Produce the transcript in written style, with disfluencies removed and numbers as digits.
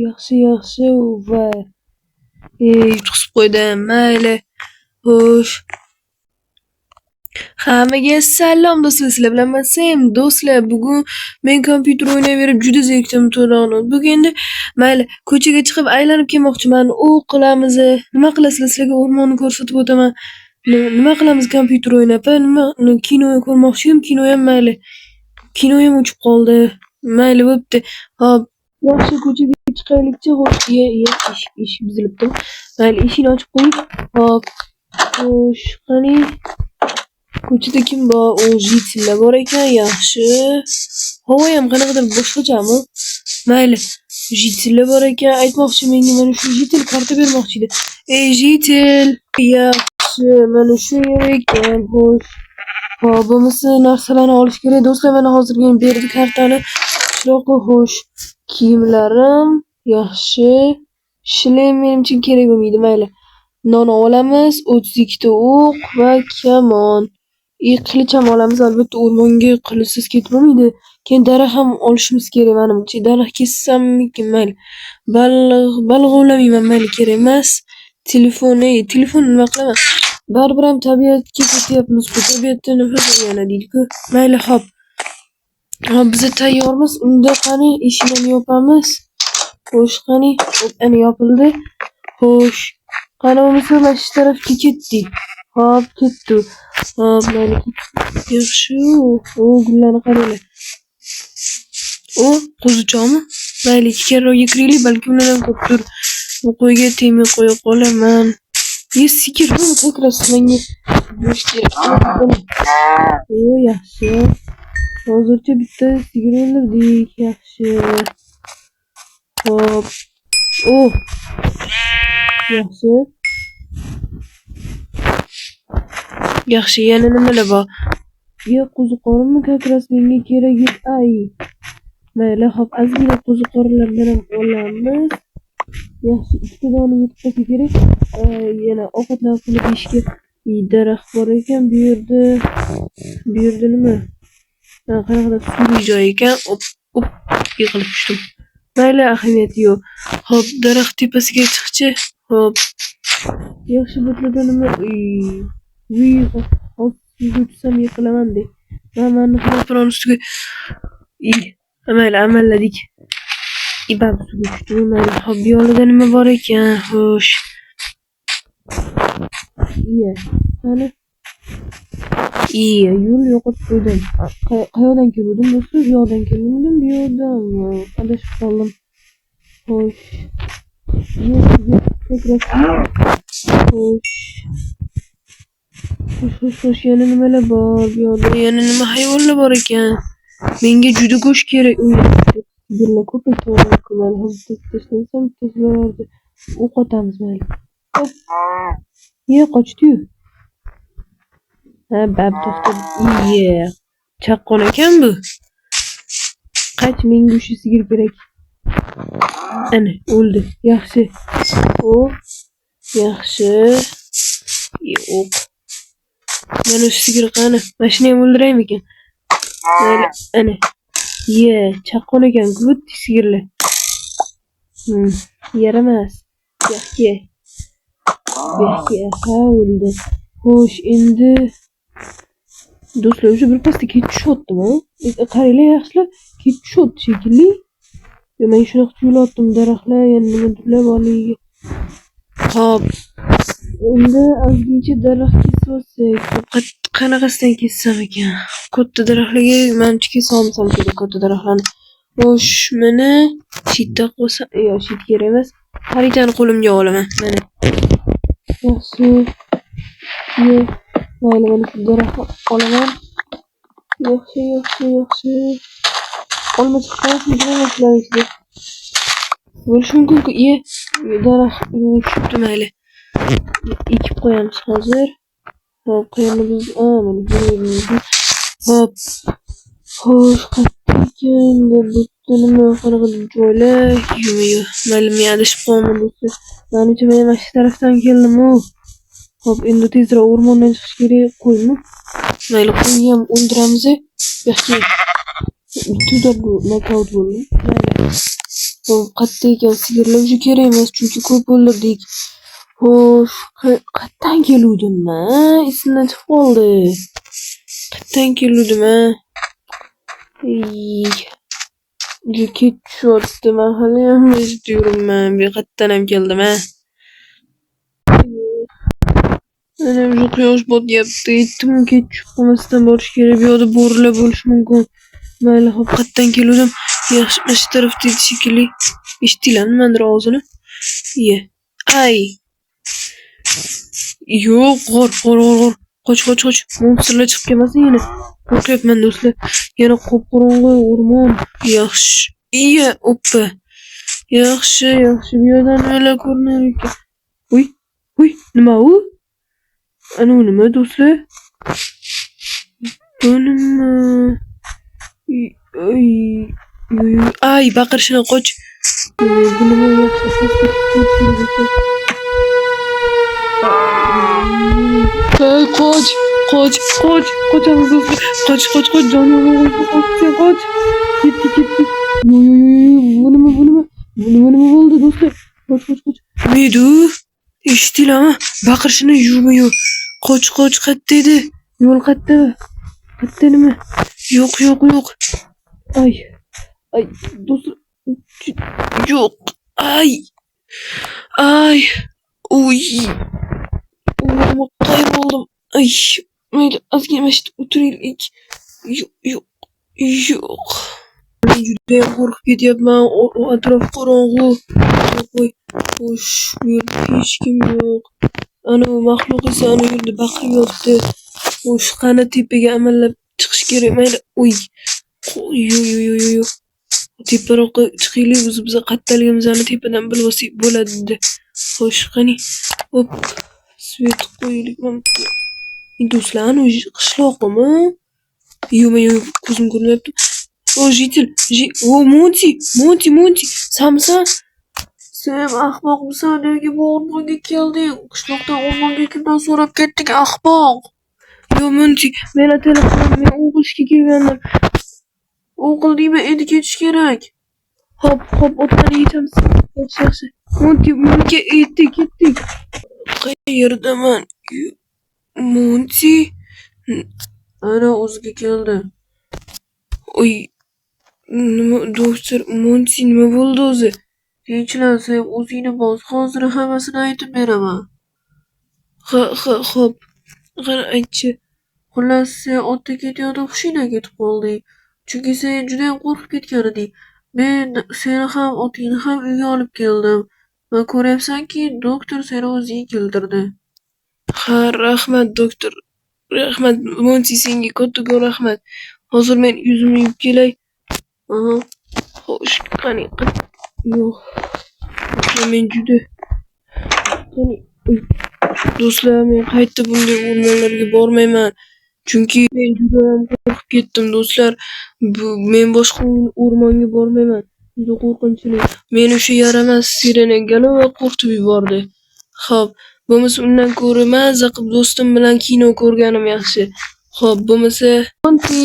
Yaxshi va chiqib qo'ydim. Mayli. Xo'sh. Hammaga salom do'stlar. Sizlar bilan men Sam. Do'stlar, bugun men kompyuter o'ynayverib juda zerikdim to'g'ri. Bugun endi mayli, ko'chaga chiqib aylanib kelmoqchiman. U qilamiz. Nima qilasizlar? Sizlarga o'rmonni ko'rsatib o'taman. Nima qilamiz kompyuter o'ynab? Nima kino ko'rmoqchiyim. Kino ham mayli. Kino ham o'chib qoldi. Mayli bo'pti. Hop, yaxshi ko'chaga chiqaylikchi. Xo'sh, eshik buzilibdi. Mayli, eshikni ochib qo'ying. Hop. Xo'sh, qani ko'chada kim bor? O jitillar bor ekan, yaxshi. Havo ham qanaqadir boshqachami? Mayli. Jitillar bor ekan, aytmoqchi menga mana shu jitil karta bermoqchi edi. Ey jitil, yaxshi, mana shu yer ekan. Xo'sh. Hop, bo'lmasa narsalarni olish kerak. Do'stlar, mana hozirgina berdi kartani. Qishloqqa xo'sh. Kiyimlarim yaxshi. Shlem menimcha kerak bo'lmaydi, mayli. Non olamiz, 32 ta o'q va kamon. Qilich ham olamiz, albatta o'rmonga qilichsiz ketib bo'lmaydi. Keyin daraxt ham olishimiz kerak menimcha. Daraxt kessammikin, mayli. Baliq ovlamayman, mayli, kerak emas. Telefon nima qilaman? Baribir ham tabiatga ketyapmiz-ku. Tabiatda nafas oladi-ku. Mayli, hop. Hop, biz tayyormiz. Unda qani eshikni yopamiz. Xo'sh, qani, ana yopildi. Xo'sh. Qani bo'lmasa mana shu tarafga ketdik. Hop, ketdi. Hop, mayli. Yaxshi. O, gullarni qaranglar. O, qo'zichoqmi? Mayli, ichkariroqga kiraylik, balki undan ham ko'pdir. Bu qo'yga temir qo'ya qolaman. Sigir nima takrasiz menga go'sht kerak. O, yaxshi. Hozircha bitta sigir o'ldirdik, yaxshi. Hop. O. Yaxshi. Yaxshi, yana nimalar bor? Qo'ziqorinmi takrasiz menga kerak edi. Ay. Mayli, hop, ozgina qo'ziqorinlardan ham olamiz. Yaxshi, 2 dona yetib qolsa kerak. Yana ovqatlar qilib yeyishga daraxt bor ekan bu yerda nima? Qanaqadir suvli joy ekan. Hop, yiqilib tushdim. Mayli, ahamiyati yo'q. Hop, daraxt tepasiga chiqchi. Hop. Yaxshi, bo'tlarda nima? Hop, yugursam yiqilaman de. Mana xilofron ustiga. Mayli, amalladik. Ibab suvga tushdim. Mayli, hop, bu yo'lda nima bor ekan? Xo'sh. Qani? Yo'l yo'qotib qo'ydim. Qayoqdan keldim? Bu yoqdan keldim, bu yoqdan. Adashib qoldim. Xo'sh. Xo'sh, yana nimalar bor? Bu yoqda yana nima hayvonlar bor ekan? Menga juda go'sht kerak. Sigirlar ko'p ekan. Hozir tashlansam tezlardi. O'qotamiz mayli. Hop. Qochdi-yu. Bab to'xtadi. Chaqqon ekan bu. Qach, menga o'sha sigir kerak. Ana, o'ldi. Yaxshi. O, yaxshi. Yo'q. Mana shu sigir qani? Mashina ham o'ldiraymikan? Ana. Chaqqon ekan, ko'p sigirlar. Yaramas. Yaxshi. O'ldi. Xo'sh, endi do'stlar, o'sha bir pasda ketib tushyaptimi? Qaranglar, yaxshilar, ketib tushyapti shekilli. Men shunaqa tuyulyaptim, daraxtlar, yana nimadirlar borligiga. Hop. Endi ozgincha daraxt kesib olsak, qanaqasidan kessam ekan? Katta daraxtlarga menimcha kesolmasam kerak, katta daraxtlarni. Xo'sh, mana shitda qo'ysam, shit kerak emas. Xaritani qo'limga olaman, mana. Yaxshi. Mayli, mana shu daraxtni olaman. Yaxshi. Olma chiqmasmi? Bo'lishi mumkin-ku. Daraxt tushibdi, mayli. Ekib qo'yamiz hozir. Hop, qo'yamiz. Mana bu. Hop. Xo'sh, qattiq bu nima qanaqa joylar? Yo'q. Mayli, men adashib qoldim do'stlar. Menimcha men mana shu tarafdan keldim-ku. Hop, endi tezroq o'rmondan chiqish kerak. Qo'ymi? Mayli, qo'yni ham o'ldiramiz. Yaxshi. Bitta nokaut bo'ldi. Mayli. Hop, qatta ekan, sigirlarga kerak emas, chunki ko'p o'ldirdik. Xo'sh, qayerdan keluvdim men? Esimdan chiqib qoldi. Qayerdan keluvdim a? Juda ketishyapti. Men haliyam eshitayapman. Bu qayerdan ham keldim a? Mana shu quyosh botyapti. Aytdim kech tushib qolmasdan borish kerak. Bu yoqda bo'rilar bo'lishi mumkin. Mayli, hop, qayerdan keluvdim? Yaxshi, mana shu tarafda edi shekilli. Eshitdinglarmi nimadir ovozini? Iye. Ay. Yo'q, g'or. Qoch. Monsterlar chiqib kelmasin yana. Qo'rqyapman do'stlar. Yana qop-qorong'i o'rmon. Yaxshi. Iye, oppa. Yaxshi. Bu yerdan nimalar ko'rinar ekan? Uy, nima u? Ana u nima do'stlar? Bu nima? Ay, baqirishini qoch. Bu nima yaxshi? Hey, qoch. Qochamiz do'stlar. Qoch. Jonivor qoch. Ketdi. Bu nima bo'ldi do'stlar? Qoch. Medu. Eshitdinglarmi? Baqirishini yo'q. Qoch, qayerda edi? Yo'l qayerda? Qayerda nima? Yo'q. Ay, do'stlar. Yo'q. Ay. Uy. Qayboldim. Ay. Mayli, ozgina mana shu o'tiraylik. Yo'q. Men juda qo'rqib ketyapman. Atrof qorong'u. Xo'sh, bu yerda hech kim yo'q. Ana u maxluq esa ana yerda baqiryapti. Xo'sh, qani tepaga amallab chiqish kerak. Mayli. Uy. Yo'q. Teparoqqa chiqaylik, biz qattaligimizni tepadan bilib olsak bo'ladi. Xo'sh, qani. Hop. Svet qo'yaylik. Do'stlar, ana qishloqmi? Yo'q, ko'zim ko'rmayapti. Jitil. Monti. Samsan? Sen ahmoqmisan? Nega bu o'rmonga kelding? Qishloqdan o'rmonga kimdan so'rab ketdik, ahmoq? Yo'q, Monti, men telefonim, men o'qishga kelgandim. O'qildingmi? Endi ketish kerak. Hop, otdan yetamiz. Yaxshi. Monti, ketdik. Qayerdaman? Monti? Ana o'ziga keldi. Oy. Nima do'stlar, Monti nima bo'ldi o'zi? Tinchlansa o'zingni bos. Hozir hammasini aytib beraman. Xo'p. Qani aytchi. Xullas, sen otda ketayotib hushingdan ketib qolding. Chunki sen juda ham qo'rqib ketgan eding. Men seni ham otingni ham uyga olib keldim. Va ko'ryapsanki, doktor seni o'ziga keltirdi. Ha, rahmat doktor. Rahmat Monti, senga kattakon rahmat. Hozir men yuzimni yuvib kelay. Aha. Xo'sh, qani. Yo'q. Men juda. Qani. Do'stlar, men qayta bunday o'rmonlarga bormayman. Chunki men juda ham qo'rqib ketdim do'stlar. Men boshqa o'rmonga bormayman. Juda qo'rqinchli. Men o'sha yaramas sirena galova qo'rqitib yubordi. Xo'p, bo'lmasa undan ko'ra maza qilib do'stim bilan kino ko'rganim yaxshi. Xo'p, bo'lmasa Monti.